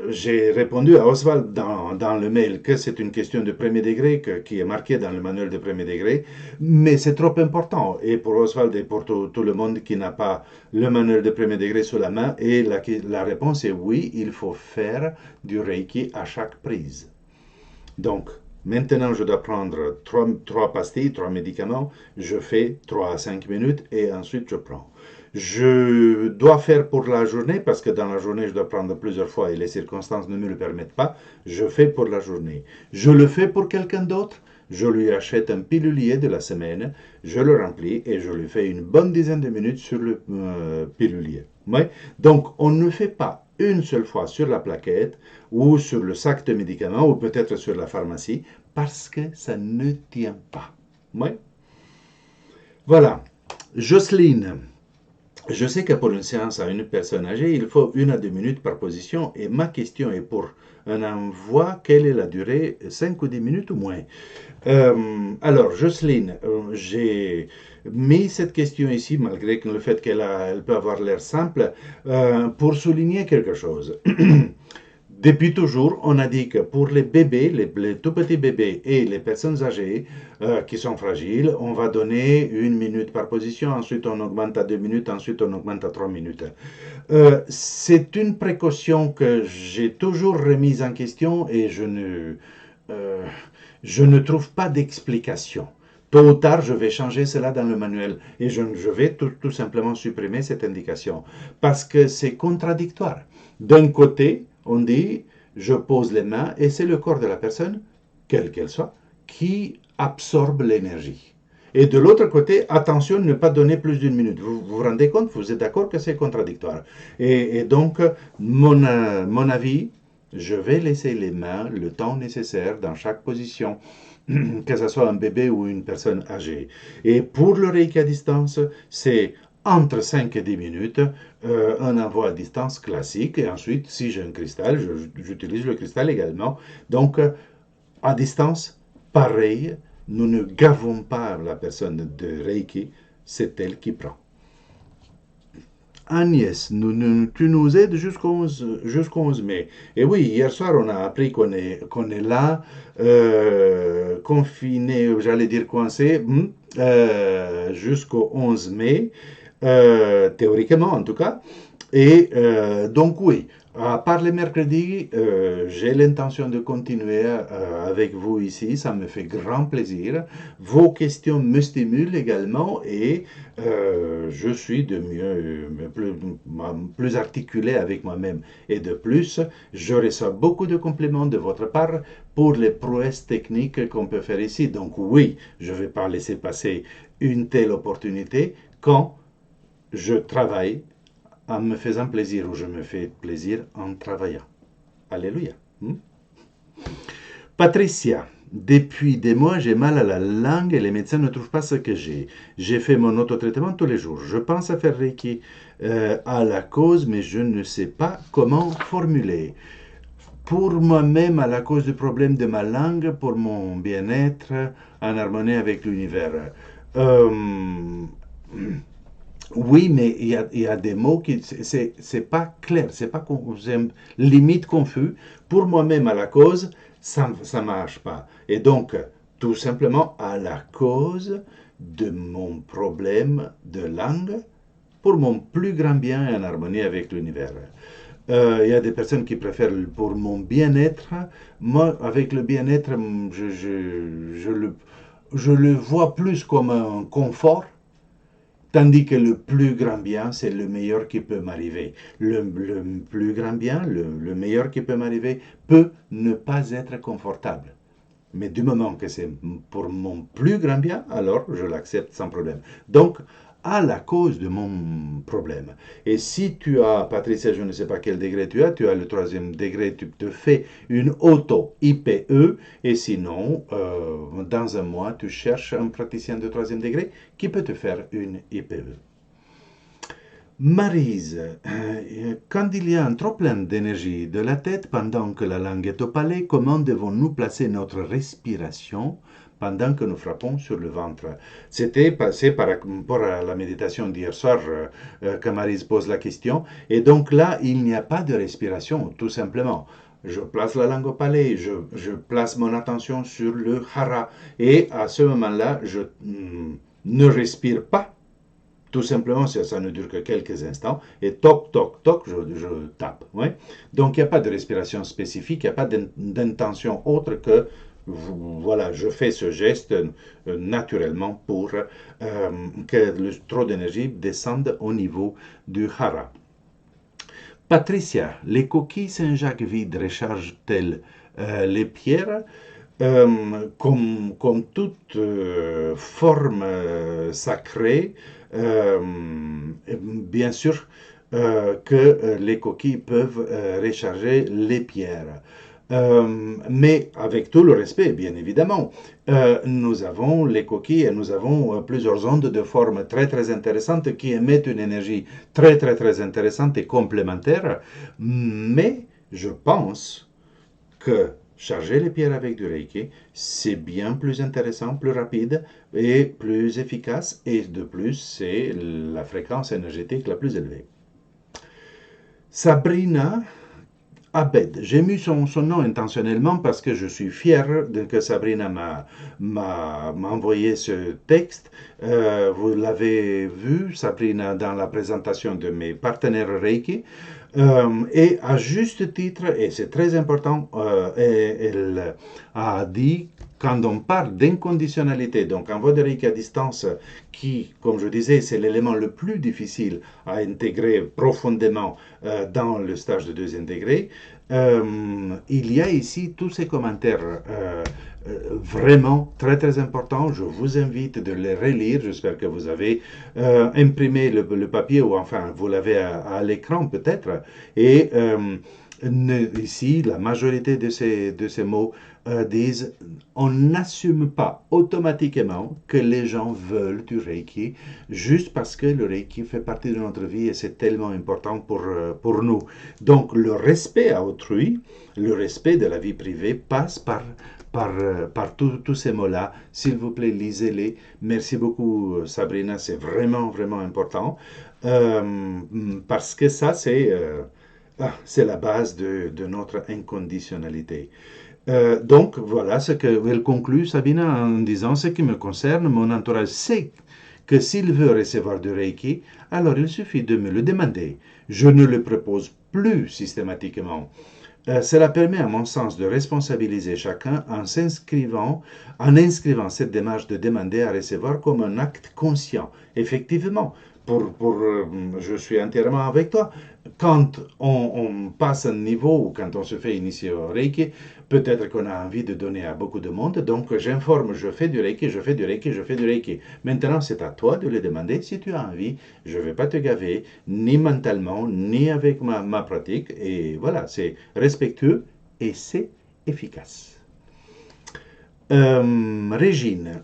j'ai répondu à Oswald dans le mail que c'est une question de premier degré qui est marquée dans le manuel de premier degré, mais c'est trop important. Et pour Oswald et pour tout le monde qui n'a pas le manuel de premier degré sous la main, et la réponse est oui, il faut faire du Reiki à chaque prise. Donc, Maintenant, je dois prendre trois pastilles, trois médicaments. Je fais 3 à 5 minutes et ensuite je prends. Je dois faire pour la journée parce que dans la journée, je dois prendre plusieurs fois et les circonstances ne me le permettent pas. Je fais pour la journée. Je le fais pour quelqu'un d'autre. Je lui achète un pilulier de la semaine, je le remplis et je lui fais une bonne dizaine de minutes sur le pilulier. Ouais. Donc, on ne fait pas une seule fois sur la plaquette ou sur le sac de médicaments ou peut-être sur la pharmacie parce que ça ne tient pas. Ouais. Voilà. Jocelyne, je sais que pour une séance à une personne âgée, il faut 1 à 2 minutes par position et ma question est pour un envoi, quelle est la durée? 5 ou 10 minutes ou moins? Alors, Jocelyne, j'ai mis cette question ici, malgré le fait elle peut avoir l'air simple, pour souligner quelque chose. Depuis toujours, on a dit que pour les bébés, les tout petits bébés et les personnes âgées qui sont fragiles, on va donner 1 minute par position, ensuite on augmente à 2 minutes, ensuite on augmente à 3 minutes. C'est une précaution que j'ai toujours remise en question et euh, je ne trouve pas d'explication. Tôt ou tard, je vais changer cela dans le manuel et je vais tout simplement supprimer cette indication parce que c'est contradictoire. D'un côté, on dit, je pose les mains et c'est le corps de la personne, quelle qu'elle soit, qui absorbe l'énergie. Et de l'autre côté, attention de ne pas donner plus d'1 minute. Vous vous rendez compte, vous êtes d'accord que c'est contradictoire. Et donc, mon avis, je vais laisser les mains le temps nécessaire dans chaque position, que ce soit un bébé ou une personne âgée. Et pour le Reiki à distance, c'est entre 5 et 10 minutes, un envoi à distance classique. Et ensuite, si j'ai un cristal, j'utilise le cristal également. Donc, à distance, pareil, nous ne gavons pas la personne de Reiki, c'est elle qui prend. Agnès, tu nous aides jusqu'au 11 mai. Et oui, hier soir, on a appris qu'on est là, confiné, j'allais dire coincé, jusqu'au 11 mai, théoriquement en tout cas. Et donc oui, à part les mercredis, j'ai l'intention de continuer avec vous ici. Ça me fait grand plaisir. Vos questions me stimulent également et je suis de mieux, plus articulé avec moi-même. Et de plus, je reçois beaucoup de compliments de votre part pour les prouesses techniques qu'on peut faire ici. Donc oui, je ne vais pas laisser passer une telle opportunité quand je travaille en me faisant plaisir ou je me fais plaisir en travaillant. Alléluia. Patricia, depuis des mois, j'ai mal à la langue et les médecins ne trouvent pas ce que j'ai. J'ai fait mon autotraitement tous les jours. Je pense à faire Reiki à la cause, mais je ne sais pas comment formuler. Pour moi-même, à la cause du problème de ma langue, pour mon bien-être en harmonie avec l'univers. Oui, mais il y a des mots qui c'est pas clair, c'est pas limite confus. Pour moi-même à la cause, ça marche pas. Et donc, tout simplement à la cause de mon problème de langue, pour mon plus grand bien et en harmonie avec l'univers. Il y a des personnes qui préfèrent pour mon bien-être. Moi, avec le bien-être, je le vois plus comme un confort. Tandis que le plus grand bien, c'est le meilleur qui peut m'arriver. Le plus grand bien, le meilleur qui peut m'arriver, peut ne pas être confortable. Mais du moment que c'est pour mon plus grand bien, alors je l'accepte sans problème. Donc, à la cause de mon problème. Et si tu as, Patricia, je ne sais pas quel degré tu as le 3e degré, tu te fais une auto-IPE, et sinon, dans un mois, tu cherches un praticien de 3e degré qui peut te faire une IPE. Maryse, quand il y a un trop-plein d'énergie de la tête pendant que la langue est au palais, comment devons-nous placer notre respiration pendant que nous frappons sur le ventre? C'était passé par rapport à la méditation d'hier soir que Maryse pose la question. Et donc là, il n'y a pas de respiration, tout simplement. Je place la langue au palais, je place mon attention sur le hara. Et à ce moment-là, je ne respire pas. Tout simplement, ça ne dure que quelques instants. Et toc, toc, toc, je tape. Ouais. Donc, il n'y a pas de respiration spécifique, il n'y a pas d'intention autre que Voilà, je fais ce geste naturellement pour que le trop d'énergie descende au niveau du hara. Patricia, les coquilles Saint-Jacques vides rechargent-elles les pierres? Comme toute forme sacrée, euh, bien sûr que les coquilles peuvent recharger les pierres. Mais avec tout le respect, bien évidemment, nous avons les coquilles et nous avons plusieurs ondes de forme très très intéressantes qui émettent une énergie très très très intéressante et complémentaire. Mais je pense que charger les pierres avec du Reiki, c'est bien plus intéressant, plus rapide et plus efficace. Et de plus, c'est la fréquence énergétique la plus élevée. Sabrina Abed. J'ai mis son nom intentionnellement parce que je suis fier que Sabrina m'a envoyé ce texte. Vous l'avez vu, Sabrina, dans la présentation de mes partenaires Reiki. Et à juste titre, et c'est très important, elle a dit, quand on parle d'inconditionnalité, donc en voie de Reiki à distance, qui, comme je disais, c'est l'élément le plus difficile à intégrer profondément dans le stage de deuxième degré, il y a ici tous ces commentaires vraiment très très importants. Je vous invite de les relire. J'espère que vous avez imprimé le papier ou enfin vous l'avez à l'écran peut-être. Et ici, la majorité de ces mots disent on n'assume pas automatiquement que les gens veulent du Reiki juste parce que le Reiki fait partie de notre vie et c'est tellement important pour nous. Donc le respect à autrui, le respect de la vie privée passe par tous ces mots-là. S'il vous plaît, lisez-les. Merci beaucoup, Sabrina, c'est vraiment, vraiment important. Parce que ça, c'est la base de notre inconditionnalité. Donc, voilà ce qu'elle conclut, Sabina, en disant ce qui me concerne, mon entourage sait que s'il veut recevoir du Reiki, alors il suffit de me le demander. Je ne le propose plus systématiquement. Cela permet, à mon sens, de responsabiliser chacun en inscrivant cette démarche de demander à recevoir comme un acte conscient. Effectivement, je suis entièrement avec toi. Quand on passe un niveau ou quand on se fait initier au Reiki, peut-être qu'on a envie de donner à beaucoup de monde, donc j'informe, je fais du Reiki, je fais du Reiki, je fais du Reiki. Maintenant, c'est à toi de le demander si tu as envie. Je ne vais pas te gaver, ni mentalement, ni avec ma pratique. Et voilà, c'est respectueux et c'est efficace. Régine.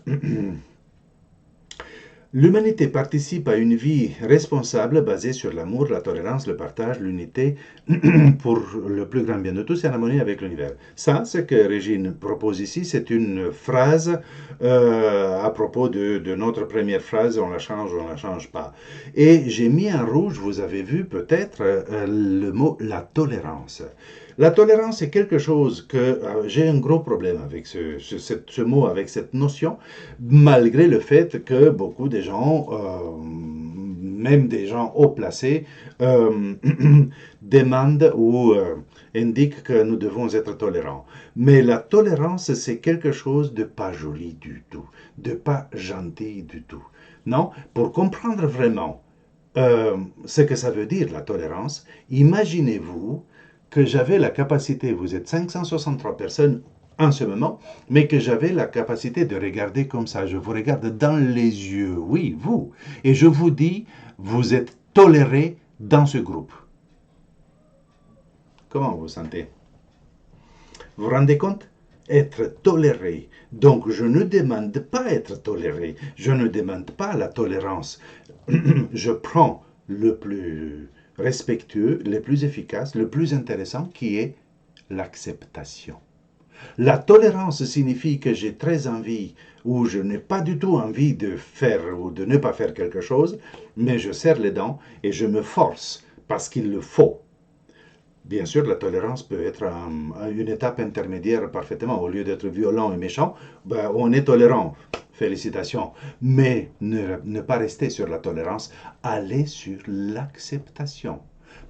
L'humanité participe à une vie responsable basée sur l'amour, la tolérance, le partage, l'unité pour le plus grand bien de tous et en harmonie avec l'univers. Ça, ce que Régine propose ici, c'est une phrase à propos de notre première phrase, on la change ou on la change pas. Et j'ai mis en rouge, vous avez vu peut-être, le mot la tolérance. La tolérance est quelque chose que j'ai un gros problème avec ce mot, avec cette notion, malgré le fait que beaucoup de gens, même des gens haut placés, demandent ou indiquent que nous devons être tolérants. Mais la tolérance, c'est quelque chose de pas joli du tout, de pas gentil du tout. Non, pour comprendre vraiment ce que ça veut dire la tolérance, imaginez-vous que j'avais la capacité, vous êtes 563 personnes en ce moment, mais que j'avais la capacité de regarder comme ça. Je vous regarde dans les yeux, oui, vous, et je vous dis, vous êtes tolérés dans ce groupe. Comment vous vous sentez? Vous vous rendez compte? Être toléré. Donc, je ne demande pas être toléré. Je ne demande pas la tolérance. Je prends le plus respectueux, le plus efficace, le plus intéressant qui est l'acceptation. La tolérance signifie que j'ai très envie ou je n'ai pas du tout envie de faire ou de ne pas faire quelque chose, mais je serre les dents et je me force parce qu'il le faut. Bien sûr, la tolérance peut être une étape intermédiaire parfaitement. Au lieu d'être violent et méchant, ben, on est tolérant. Félicitations. Mais ne pas rester sur la tolérance, aller sur l'acceptation.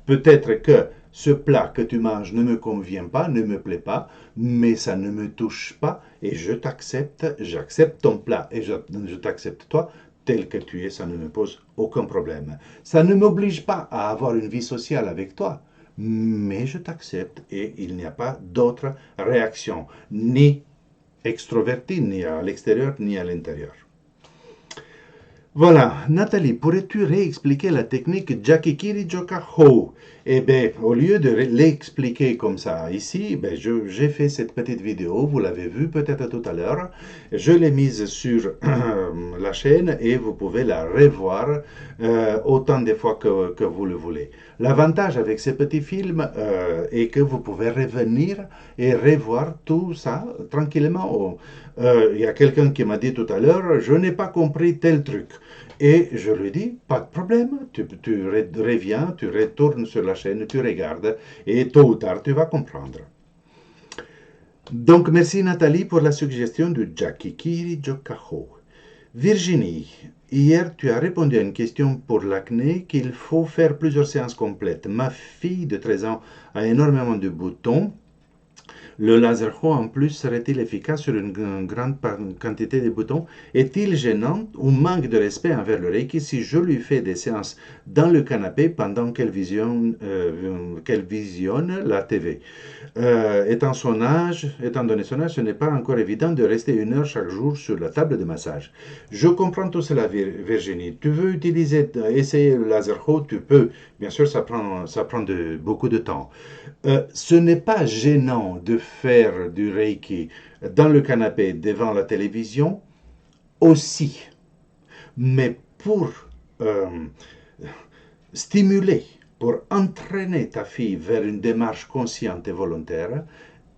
Peut-être que ce plat que tu manges ne me convient pas, ne me plaît pas, mais ça ne me touche pas et je t'accepte, j'accepte ton plat et je t'accepte toi tel que tu es, ça ne me pose aucun problème. Ça ne m'oblige pas à avoir une vie sociale avec toi, mais je t'accepte et il n'y a pas d'autre réaction, ni extrovertie, ni à l'extérieur, ni à l'intérieur. Voilà, Nathalie, pourrais-tu réexpliquer la technique Jakikiri Joka Ho? Eh bien, au lieu de l'expliquer comme ça ici, ben j'ai fait cette petite vidéo, vous l'avez vue peut-être tout à l'heure. Je l'ai mise sur la chaîne et vous pouvez la revoir autant de fois que vous le voulez. L'avantage avec ces petits films est que vous pouvez revenir et revoir tout ça tranquillement. Il y a quelqu'un qui m'a dit tout à l'heure, je n'ai pas compris tel truc. Et je lui dis, pas de problème, tu reviens, tu retournes sur la chaîne, tu regardes, et tôt ou tard, tu vas comprendre. Donc, merci Nathalie pour la suggestion du Jakikiri Jokaho. Virginie, hier tu as répondu à une question pour l'acné qu'il faut faire plusieurs séances complètes. Ma fille de 13 ans a énormément de boutons. Le laser haut en plus serait-il efficace sur une grande quantité de boutons? Est-il gênant ou manque de respect envers le Reiki si je lui fais des séances dans le canapé pendant qu'elle visionne la TV? Étant donné son âge, ce n'est pas encore évident de rester 1 heure chaque jour sur la table de massage. Je comprends tout cela, Virginie. Tu veux essayer le laser haut, tu peux. Bien sûr, ça prend beaucoup de temps. Ce n'est pas gênant de faire du Reiki dans le canapé devant la télévision aussi. Mais pour stimuler, pour entraîner ta fille vers une démarche consciente et volontaire,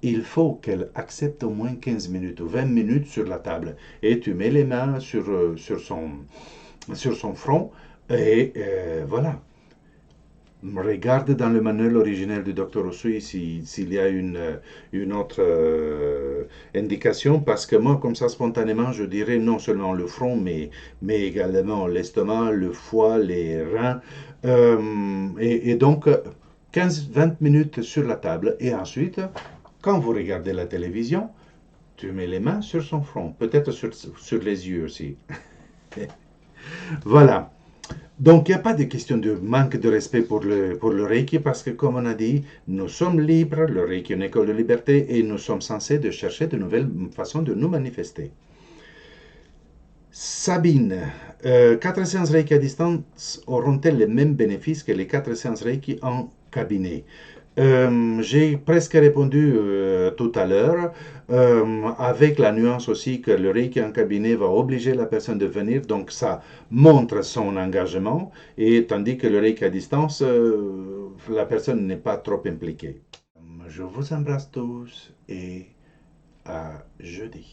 il faut qu'elle accepte au moins 15 minutes ou 20 minutes sur la table. Et tu mets les mains sur son front et voilà. Regarde dans le manuel originel du Dr Usui s'il y a une autre indication, parce que moi, comme ça, spontanément, je dirais non seulement le front, mais également l'estomac, le foie, les reins. Et donc, 15-20 minutes sur la table. Et ensuite, quand vous regardez la télévision, tu mets les mains sur son front, peut-être sur les yeux aussi. Voilà. Donc, il n'y a pas de question de manque de respect pour le Reiki parce que, comme on a dit, nous sommes libres, le Reiki est une école de liberté et nous sommes censés de chercher de nouvelles façons de nous manifester. Sabine, 4 séances Reiki à distance auront-elles les mêmes bénéfices que les 4 séances Reiki en cabinet? J'ai presque répondu tout à l'heure, avec la nuance aussi que le Reiki en cabinet va obliger la personne de venir, donc ça montre son engagement, et tandis que le Reiki à distance, la personne n'est pas trop impliquée. Je vous embrasse tous et à jeudi.